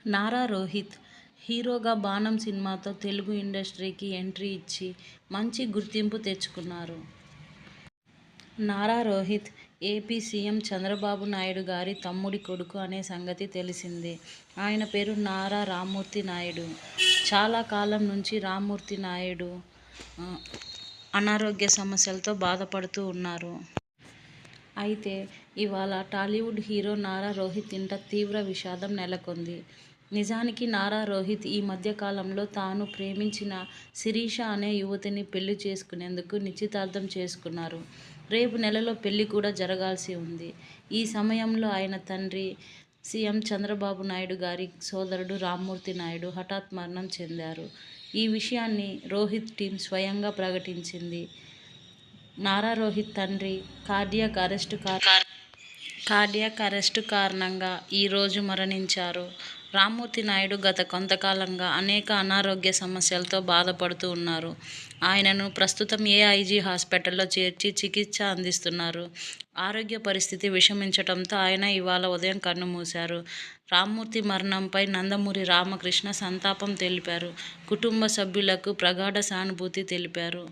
నారా రోహిత్ హీరోగా 'బాణం' సినిమాతో తెలుగు ఇండస్ట్రీకి ఎంట్రీ ఇచ్చి మంచి గుర్తింపు తెచ్చుకున్నారు. నారా రోహిత్ ఏపీ సీఎం చంద్రబాబు నాయుడు గారి తమ్ముడి కొడుకు అనే సంగతి తెలిసిందే. ఆయన పేరు నారా రామ్మూర్తి నాయుడు. చాలా కాలం నుంచి రామ్మూర్తి నాయుడు అనారోగ్య సమస్యలతో బాధపడుతూ ఉన్నారు. అయితే ఇవాళ టాలీవుడ్ హీరో నారా రోహిత్ ఇంట తీవ్ర విషాదం నెలకొంది. నిజానికి నారా రోహిత్ ఈ మధ్య కాలంలో తాను ప్రేమించిన శిరీష అనే యువతిని పెళ్లి చేసుకునేందుకు నిశ్చితార్థం చేసుకున్నారు. రేపు నెలలో పెళ్లి కూడా జరగాల్సి ఉంది. ఈ సమయంలో ఆయన తండ్రి సీఎం చంద్రబాబు నాయుడు గారి సోదరుడు రామ్మూర్తి నాయుడు హఠాత్ మరణం చెందారు. ఈ విషయాన్ని రోహిత్ టీమ్ స్వయంగా ప్రకటించింది. నారా రోహిత్ తండ్రి కార్డియాక్ అరెస్టు కారణంగా ఈరోజు మరణించారు. రామ్మూర్తి నాయుడు గత కొంతకాలంగా అనేక అనారోగ్య సమస్యలతో బాధపడుతూ ఉన్నారు. ఆయనను ప్రస్తుతం ఏఐజీ హాస్పిటల్లో చేర్చి చికిత్స అందిస్తున్నారు. ఆరోగ్య పరిస్థితి విషమించడంతో ఆయన ఇవాళ ఉదయం కన్నుమూశారు. రామ్మూర్తి మరణంపై నందమూరి రామకృష్ణ సంతాపం తెలిపారు. కుటుంబ సభ్యులకు ప్రగాఢ సానుభూతి తెలిపారు.